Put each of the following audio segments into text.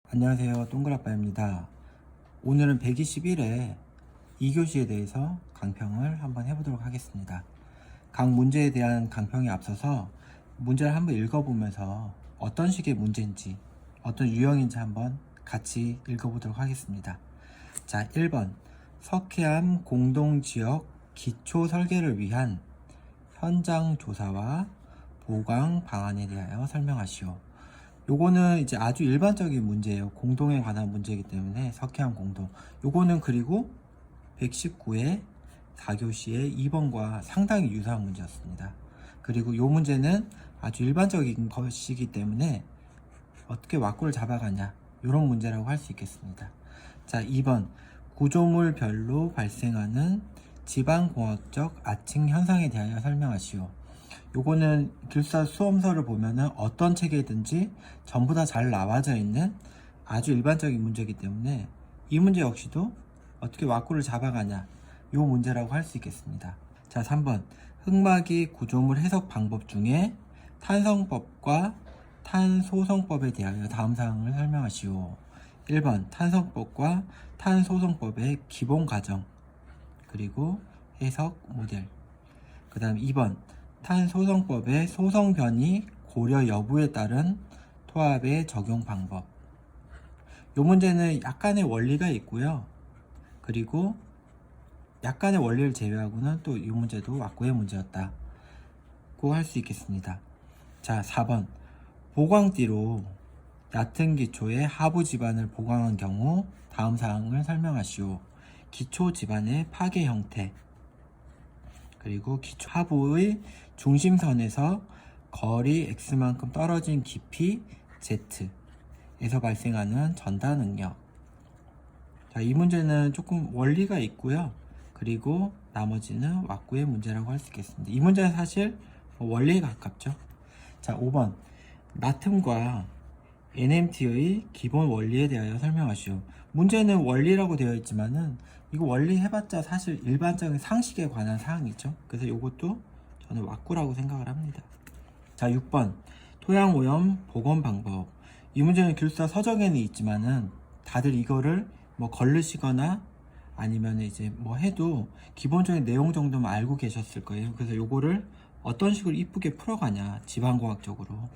안녕하세요. 동글아빠입니다. 오늘은 121회 2교시에 대해서 강평을 한번 해보도록 하겠습니다. 각 문제에 대한 강평에 앞서서 문제를 한번 읽어보면서 어떤 식의 문제인지 어떤 유형인지 한번 같이 읽어보도록 하겠습니다. 자, 1번 석회암 공동지역 기초 설계를 위한 현장 조사와 보강 방안에 대하여 설명하시오. 요거는 이제 아주 일반적인 문제예요. 공동에 관한 문제이기 때문에 석회암 공동. 요거는 그리고 119회 4교시의 2번과 상당히 유사한 문제였습니다. 그리고 요 문제는 아주 일반적인 것이기 때문에 어떻게 왁구를 잡아가냐, 요런 문제라고 할 수 있겠습니다. 자, 2번 구조물별로 발생하는 지방공학적 아칭 현상에 대하여 설명하시오. 요거는 길사 수험서를 보면은 어떤 책이든지 전부 다 잘 나와져 있는 아주 일반적인 문제이기 때문에 이 문제 역시도 어떻게 왁구를 잡아가냐, 요 문제라고 할 수 있겠습니다. 자, 3번 흑막이 구조물 해석 방법 중에 탄성법과 탄소성법에 대하여 다음 사항을 설명하시오. 1번 탄성법과 탄소성법의 기본 과정, 그리고 해석 모델. 그 다음 2번 탄소성법의 소성 변이 고려 여부에 따른 토합의 적용 방법. 이 문제는 약간의 원리가 있고요. 그리고 약간의 원리를 제외하고는 또 이 문제도 왁구의 문제였다고 할 수 있겠습니다. 자, 4번 보강띠로 얕은 기초의 하부 지반을 보강한 경우 다음 사항을 설명하시오. 기초 지반의 파괴 형태, 그리고 기초 하부의 중심선에서 거리 x만큼 떨어진 깊이 z에서 발생하는 전달 능력. 자, 이 문제는 조금 원리가 있고요. 그리고 나머지는 왁구의 문제라고 할 수 있겠습니다. 이 문제는 사실 원리에 가깝죠. 자, 5번 나툼과 NMT의 기본 원리에 대하여 설명하시오. 문제는 원리라고 되어 있지만은 이거 원리 해봤자 사실 일반적인 상식에 관한 사항이죠. 그래서 이것도 저는 왁구라고 생각을 합니다. 자, 6번 토양오염 복원 방법. 이 문제는 교사 서적에는 있지만은 다들 이거를 뭐 걸르시거나 아니면 이제 뭐 해도 기본적인 내용 정도만 알고 계셨을 거예요. 그래서 요거를 어떤 식으로 이쁘게 풀어가냐, 지방공학적으로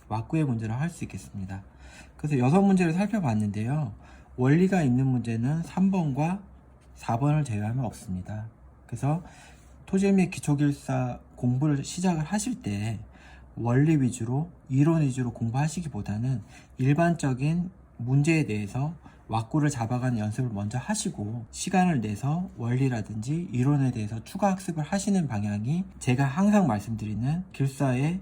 왁구의 문제를 할 수 있겠습니다. 그래서 6문제를 살펴봤는데요. 원리가 있는 문제는 3번과 4번을 제외하면 없습니다. 그래서 토지 및 기초길사 공부를 시작을 하실 때 원리 위주로, 이론 위주로 공부하시기보다는 일반적인 문제에 대해서 왁구를 잡아가는 연습을 먼저 하시고 시간을 내서 원리라든지 이론에 대해서 추가 학습을 하시는 방향이 제가 항상 말씀드리는 길사의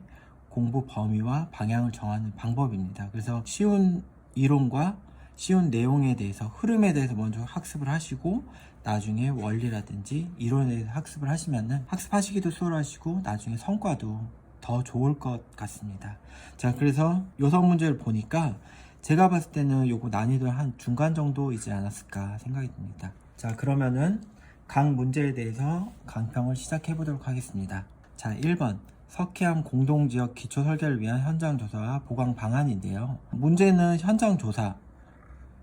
공부 범위와 방향을 정하는 방법입니다. 그래서 쉬운 이론과 쉬운 내용에 대해서, 흐름에 대해서 먼저 학습을 하시고 나중에 원리라든지 이론에 대해서 학습을 하시면은 학습하시기도 수월하시고 나중에 성과도 더 좋을 것 같습니다. 자, 그래서 요선 문제를 보니까 제가 봤을 때는 요거 난이도 한 중간 정도이지 않았을까 생각이 듭니다. 자, 그러면은 각 문제에 대해서 강평을 시작해 보도록 하겠습니다. 자, 1번 석회암 공동지역 기초 설계를 위한 현장조사와 보강 방안인데요. 문제는 현장조사,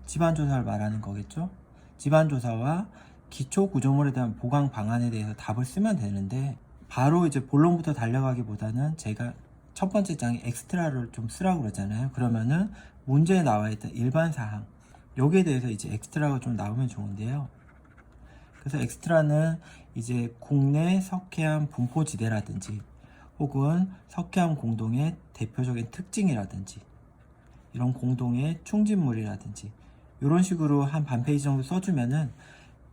집안조사를 말하는 거겠죠. 집안조사와 기초 구조물에 대한 보강 방안에 대해서 답을 쓰면 되는데 바로 이제 본론부터 달려가기보다는 제가 첫 번째 장에 엑스트라를 좀 쓰라고 그러잖아요. 그러면은 문제에 나와 있던 일반 사항, 여기에 대해서 이제 엑스트라가 좀 나오면 좋은데요. 그래서 엑스트라는 이제 국내 석회암 분포지대라든지 혹은 석회암 공동의 대표적인 특징이라든지 이런 공동의 충진물이라든지 이런 식으로 한 반 페이지 정도 써주면은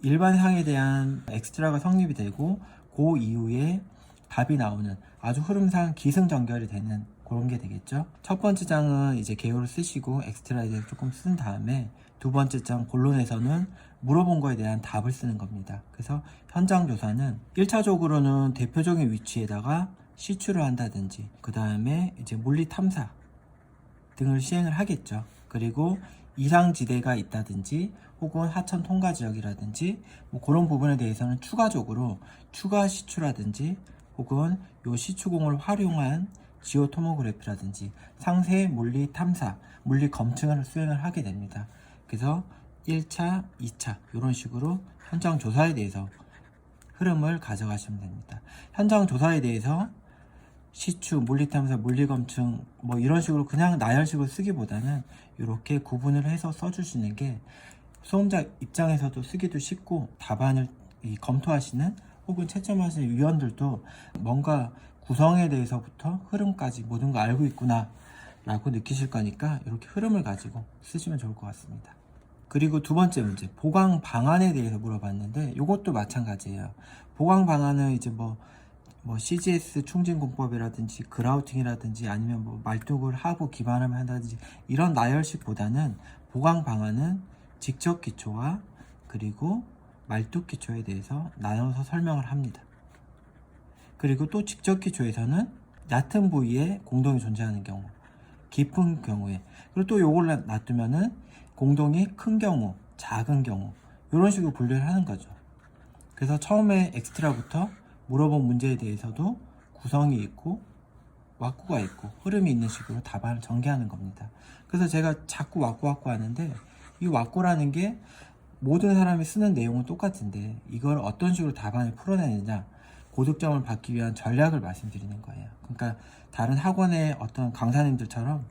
일반 사항에 대한 엑스트라가 성립이 되고 그 이후에 답이 나오는 아주 흐름상 기승전결이 되는 그런 게 되겠죠. 첫 번째 장은 이제 개요를 쓰시고 엑스트라에 대해서 조금 쓴 다음에 두 번째 장 본론에서는 물어본 거에 대한 답을 쓰는 겁니다. 그래서 현장 조사는 1차적으로는 대표적인 위치에다가 시추를 한다든지 그 다음에 이제 물리 탐사 등을 시행을 하겠죠. 그리고 이상지대가 있다든지 혹은 하천 통과 지역이라든지 뭐 그런 부분에 대해서는 추가적으로 추가 시추라든지 혹은 요 시추공을 활용한 지오토모그래피라든지 상세 물리 탐사, 물리 검증을 수행을 하게 됩니다. 그래서 1차, 2차 이런 식으로 현장 조사에 대해서 흐름을 가져가시면 됩니다. 현장 조사에 대해서 시추, 물리탐사, 물리검증 뭐 이런 식으로 그냥 나열식으로 쓰기보다는 이렇게 구분을 해서 써주시는 게 수험자 입장에서도 쓰기도 쉽고 답안을 검토하시는 혹은 채점하시는 위원들도 뭔가 구성에 대해서부터 흐름까지 모든 거 알고 있구나 라고 느끼실 거니까 이렇게 흐름을 가지고 쓰시면 좋을 것 같습니다. 그리고 두 번째 문제, 보강 방안에 대해서 물어봤는데 이것도 마찬가지예요. 보강 방안은 이제 뭐 CGS 충진공법이라든지 그라우팅이라든지 아니면 뭐 말뚝을 하고 기반을 한다든지 이런 나열식보다는 보강 방안은 직접 기초와 그리고 말뚝 기초에 대해서 나눠서 설명을 합니다. 그리고 또 직접 기초에서는 얕은 부위에 공동이 존재하는 경우, 깊은 경우에, 그리고 또 요걸 놔두면은 공동이 큰 경우, 작은 경우 이런 식으로 분류를 하는 거죠. 그래서 처음에 엑스트라부터 물어본 문제에 대해서도 구성이 있고 왁구가 있고 흐름이 있는 식으로 답안을 전개하는 겁니다. 그래서 제가 자꾸 왁구 하는데 이 왁구라는 게 모든 사람이 쓰는 내용은 똑같은데 이걸 어떤 식으로 답안을 풀어내느냐, 고득점을 받기 위한 전략을 말씀드리는 거예요. 그러니까 다른 학원의 어떤 강사님들처럼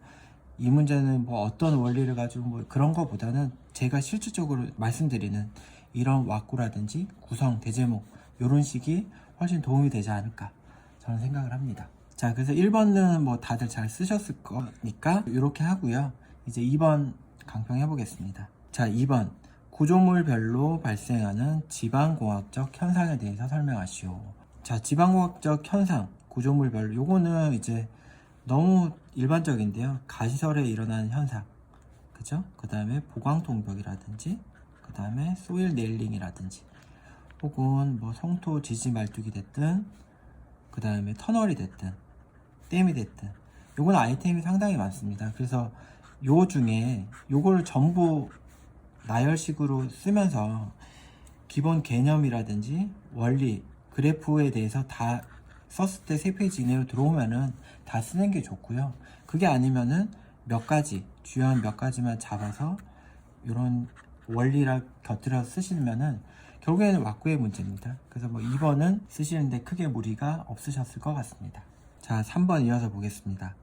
이 문제는 뭐 어떤 원리를 가지고 뭐 그런 거보다는 제가 실질적으로 말씀드리는 이런 왁구라든지 구성, 대제목 이런 식이 훨씬 도움이 되지 않을까 저는 생각을 합니다. 자, 그래서 1번은 뭐 다들 잘 쓰셨을 거니까 이렇게 하고요. 이제 2번 강평 해보겠습니다. 자, 2번 구조물별로 발생하는 지방공학적 현상에 대해서 설명하시오. 자, 지방공학적 현상, 구조물별로 요거는 이제 너무 일반적인데요. 가시설에 일어나는 현상, 그죠? 그 다음에 보강통벽이라든지, 그 다음에 소일 네일링이라든지, 혹은 뭐 성토 지지 말뚝이 됐든, 그 다음에 터널이 됐든, 댐이 됐든, 요건 아이템이 상당히 많습니다. 그래서 요 중에 요걸 전부 나열식으로 쓰면서 기본 개념이라든지 원리, 그래프에 대해서 다 썼을 때 3페이지 이내로 들어오면은 다 쓰는 게 좋고요. 그게 아니면은 몇 가지, 주요한 몇 가지만 잡아서 이런 원리랑 곁들여서 쓰시면은 결국에는 왁구의 문제입니다. 그래서 뭐 2번은 쓰시는데 크게 무리가 없으셨을 것 같습니다. 자, 3번 이어서 보겠습니다.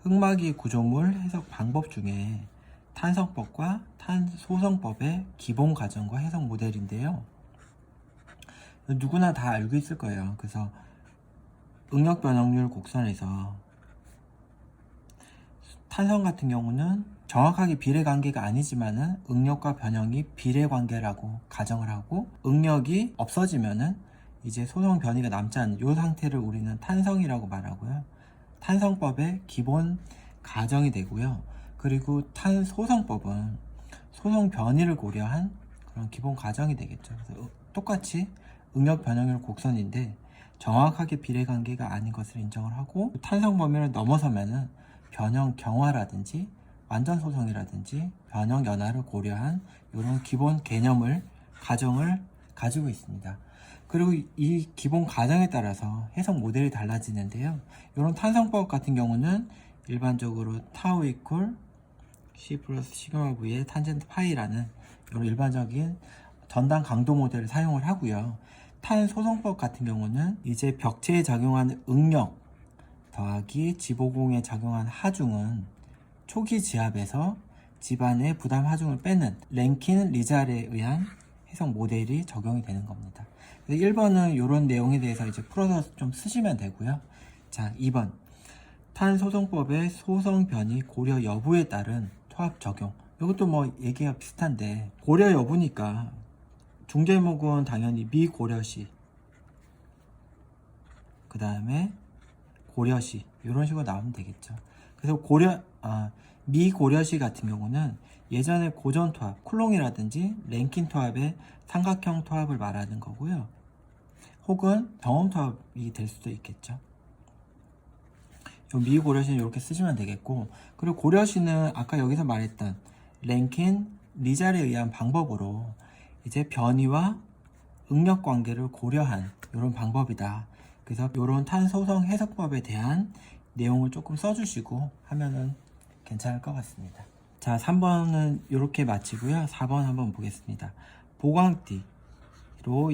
흑막이 구조물 해석 방법 중에 탄성법과 탄소성법의 기본 가정과 해석 모델인데요. 누구나 다 알고 있을 거예요. 그래서 응력 변형률 곡선에서 탄성 같은 경우는 정확하게 비례관계가 아니지만은 응력과 변형이 비례관계라고 가정을 하고, 응력이 없어지면은 이제 소성 변이가 남지 않는 이 상태를 우리는 탄성이라고 말하고요. 탄성법의 기본 가정이 되고요. 그리고 탄소성법은 소성 변이를 고려한 그런 기본 가정이 되겠죠. 그래서 똑같이 응력 변형률 곡선인데 정확하게 비례관계가 아닌 것을 인정을 하고, 탄성 범위를 넘어서면은 변형 경화라든지 완전 소성이라든지 변형 연화를 고려한 이런 기본 개념을 가정을 가지고 있습니다. 그리고 이 기본 가정에 따라서 해석 모델이 달라지는데요. 이런 탄성법 같은 경우는 일반적으로 타우 이퀄 C 플러스 시그마 V의 탄젠트 파이라는 이런 일반적인 전당 강도 모델을 사용을 하고요. 탄소성법 같은 경우는 이제 벽체에 작용하는 응력 더하기 지보공에 작용한 하중은 초기 지압에서 집안의 부담 하중을 빼는 랭킨 리잘에 의한 해석 모델이 적용이 되는 겁니다. 1번은 이런 내용에 대해서 이제 풀어서 좀 쓰시면 되고요. 자, 2번 탄소성법의 소성 변이 고려 여부에 따른 토합 적용. 이것도 뭐 얘기가 비슷한데 고려 여부니까 중제목은 당연히 미고려시, 그 다음에 고려시 이런 식으로 나오면 되겠죠. 그래서 미고려시 같은 경우는 예전에 고전 토합, 쿨롱이라든지 랭킨 토합의 삼각형 토합을 말하는 거고요. 혹은 경험 토합이 될 수도 있겠죠. 미고려시는 이렇게 쓰시면 되겠고, 그리고 고려시는 아까 여기서 말했던 랭킨, 리잘에 의한 방법으로 이제 변이와 응력 관계를 고려한 이런 방법이다. 그래서 이런 탄소성 해석법에 대한 내용을 조금 써주시고 하면은 괜찮을 것 같습니다. 자, 3번은 이렇게 마치고요. 4번 한번 보겠습니다. 보강띠로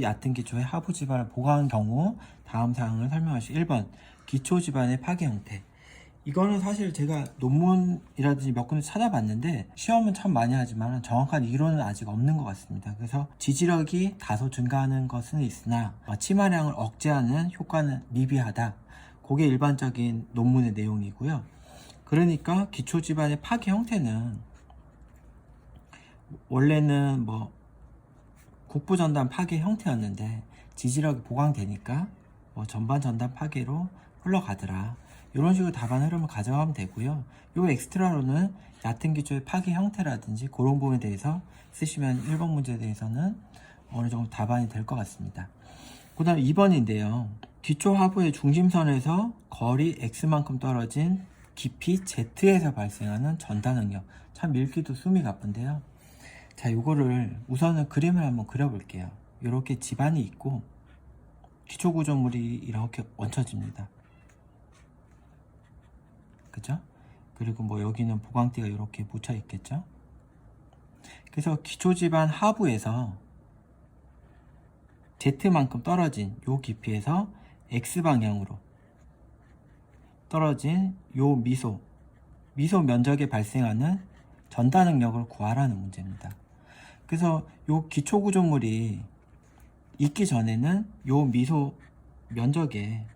얕은 기초의 하부 지반을 보강한 경우 다음 사항을 설명하시오. 1번 기초 지반의 파괴 형태. 이거는 사실 제가 논문이라든지 몇 군데 찾아봤는데 시험은 참 많이 하지만 정확한 이론은 아직 없는 것 같습니다. 그래서 지지력이 다소 증가하는 것은 있으나 치마량을 억제하는 효과는 미비하다. 그게 일반적인 논문의 내용이고요. 그러니까 기초 지반의 파괴 형태는 원래는 뭐 국부 전단 파괴 형태였는데 지지력이 보강되니까 뭐 전반 전단 파괴로 흘러가더라. 이런 식으로 답안 흐름을 가져가면 되고요. 요 엑스트라로는 얕은 기초의 파괴 형태라든지 그런 부분에 대해서 쓰시면 1번 문제에 대해서는 어느 정도 답안이 될 것 같습니다. 그 다음 2번인데요. 기초 하부의 중심선에서 거리 x만큼 떨어진 깊이 z에서 발생하는 전단 응력. 참 읽기도 숨이 가쁜데요. 자, 요거를 우선은 그림을 한번 그려볼게요. 이렇게 지반이 있고 기초 구조물이 이렇게 얹혀집니다. 그죠? 그리고 뭐 여기는 보강띠가 이렇게 묻혀 있겠죠? 그래서 기초 지반 하부에서 Z만큼 떨어진 요 깊이에서 X방향으로 떨어진 요 미소 면적에 발생하는 전단 응력을 구하라는 문제입니다. 그래서 요 기초 구조물이 있기 전에는 요 미소 면적에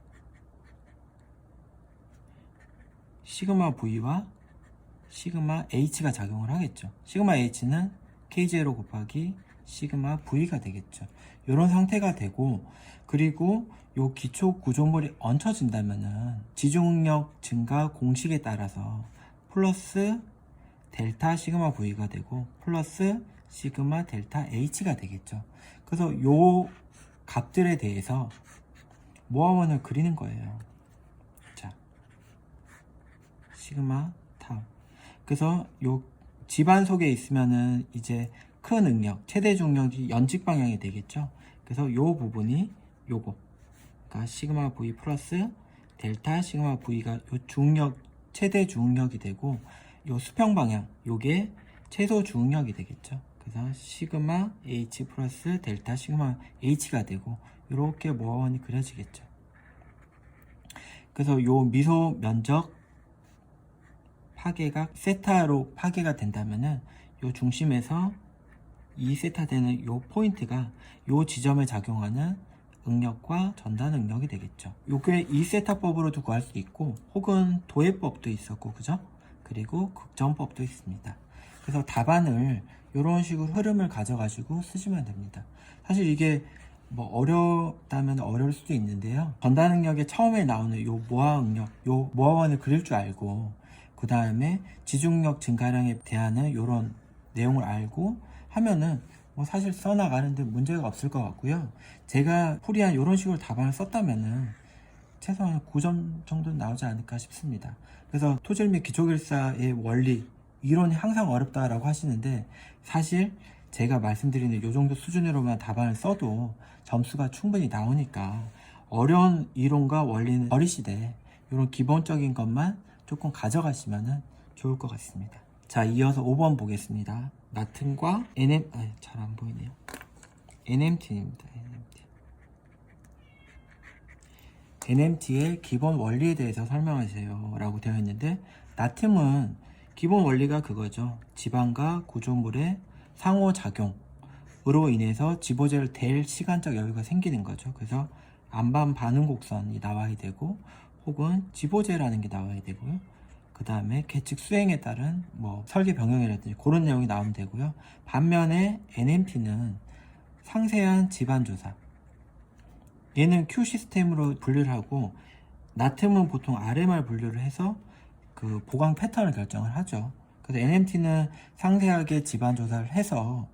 시그마 V와 시그마 H가 작용을 하겠죠. 시그마 H는 K0 곱하기 시그마 V가 되겠죠. 이런 상태가 되고, 그리고 요 기초 구조물이 얹혀진다면은 지중력 증가 공식에 따라서 플러스 델타 시그마 V가 되고 플러스 시그마 델타 H가 되겠죠. 그래서 요 값들에 대해서 모아원을 그리는 거예요. 자, 시그마 타우. 그래서 요 집안 속에 있으면은 이제 큰 응력, 최대 중력이 연직 방향이 되겠죠. 그래서 요 부분이 요거, 그러니까 시그마 V 플러스 델타 시그마 V가 요 중력, 최대 중력이 되고, 요 수평 방향, 요게 최소 중력이 되겠죠. 그래서 시그마 H 플러스 델타 시그마 H가 되고, 이렇게 모아원이 그려지겠죠. 그래서 요 미소 면적 파괴가 세타로 파괴가 된다면은 요 중심에서 2세타 되는 요 포인트가 요 지점에 작용하는 응력과 전단 응력이 되겠죠. 요게 2세타법으로도 구할 수 있고, 혹은 도해법도 있었고, 그죠? 그리고 극전법도 있습니다. 그래서 답안을 이런 식으로 흐름을 가져가시고 쓰시면 됩니다. 사실 이게 뭐 어렵다면 어려울 수도 있는데요. 전단 응력에 처음에 나오는 요 모아 응력, 요 모아원을 그릴 줄 알고, 그 다음에 지중력 증가량에 대한 이런 내용을 알고 하면은 뭐 사실 써나가는데 문제가 없을 것 같고요. 제가 풀이한 이런 식으로 답안을 썼다면은 최소한 9점 정도는 나오지 않을까 싶습니다. 그래서 토질 및 기초결사의 원리, 이론이 항상 어렵다라고 하시는데, 사실 제가 말씀드리는 이 정도 수준으로만 답안을 써도 점수가 충분히 나오니까 어려운 이론과 원리는 버리시되 이런 기본적인 것만 조금 가져가시면 좋을 것 같습니다. 자, 이어서 5번 보겠습니다. 나튼과 잘 안 보이네요. NMT입니다. NMT의 기본 원리에 대해서 설명하세요 라고 되어 있는데, 나트륨은 기본 원리가 그거죠. 지방과 구조물의 상호작용으로 인해서 지보제를 댈 시간적 여유가 생기는 거죠. 그래서 안반 반응 곡선이 나와야 되고, 혹은 지보제라는 게 나와야 되고요. 그 다음에 계측 수행에 따른 뭐 설계 변경이라든지 그런 내용이 나오면 되고요. 반면에 NMT는 상세한 지반 조사, 얘는 Q 시스템으로 분류를 하고, 나트륨은 보통 RMR 분류를 해서 그 보강 패턴을 결정을 하죠. 그래서 NMT는 상세하게 지반 조사를 해서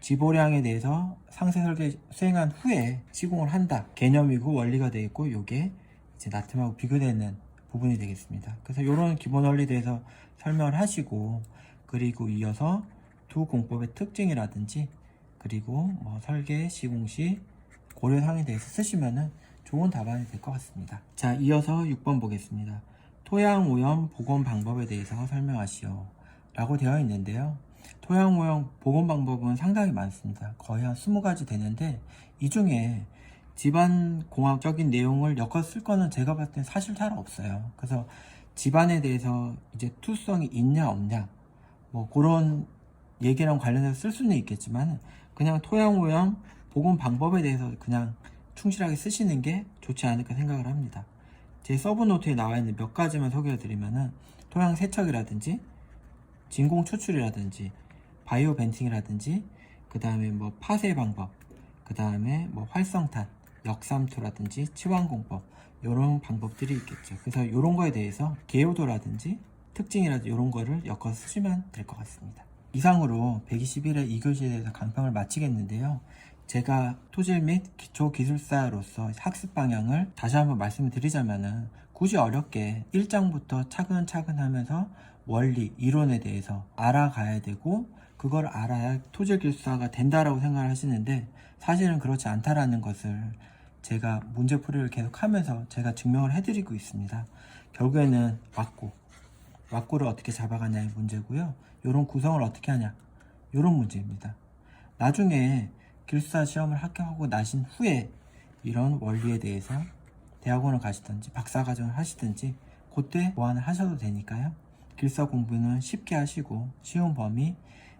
지보량에 대해서 상세 설계 수행한 후에 시공을 한다 개념이고 원리가 되겠고, 요게 이제 나트륨하고 비교되는 부분이 되겠습니다. 그래서 이런 기본 원리에 대해서 설명을 하시고, 그리고 이어서 두 공법의 특징이라든지, 그리고 뭐 설계 시공 시 고려사항에 대해서 쓰시면은 좋은 답안이 될 것 같습니다. 자, 이어서 6번 보겠습니다. 토양오염 복원 방법에 대해서 설명하시오 라고 되어 있는데요. 토양오염 복원 방법은 상당히 많습니다. 거의 한 20가지 되는데 이 중에 집안공학적인 내용을 엮어 쓸 거는 제가 봤을 땐 사실 잘 없어요. 그래서 집안에 대해서 이제 투성이 있냐 없냐 뭐 그런 얘기랑 관련해서 쓸 수는 있겠지만 그냥 토양오염 복원 방법에 대해서 그냥 충실하게 쓰시는 게 좋지 않을까 생각을 합니다. 제 서브노트에 나와 있는 몇 가지만 소개해 드리면은 토양 세척이라든지 진공 추출이라든지 바이오 벤팅이라든지 그 다음에 뭐 파쇄 방법, 그 다음에 뭐 활성탄, 역삼투라든지 치환공법 이런 방법들이 있겠죠. 그래서 이런 거에 대해서 개요도라든지 특징이라든지 이런 거를 엮어서 쓰시면 될 것 같습니다. 이상으로 121회 2교시에 대해서 강평을 마치겠는데요. 제가 토질 및 기초기술사로서 학습 방향을 다시 한번 말씀을 드리자면은 굳이 어렵게 1장부터 차근차근 하면서 원리, 이론에 대해서 알아가야 되고 그걸 알아야 토질기술사가 된다라고 생각을 하시는데 사실은 그렇지 않다라는 것을 제가 문제풀이를 계속 하면서 제가 증명을 해드리고 있습니다. 결국에는 왁구를 어떻게 잡아가냐의 문제고요. 이런 구성을 어떻게 하냐 이런 문제입니다. 나중에 기술사 시험을 합격하고 나신 후에 이런 원리에 대해서 대학원을 가시든지 박사과정을 하시든지 그때 보완을 하셔도 되니까요. 기술사 공부는 쉽게 하시고 쉬운 범위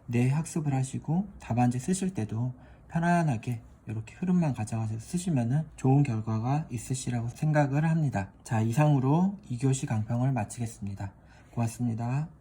내 학습을 하시고 답안지 쓰실 때도 편안하게 이렇게 흐름만 가져가서 쓰시면 좋은 결과가 있으시라고 생각을 합니다. 자, 이상으로 2교시 강평을 마치겠습니다. 고맙습니다.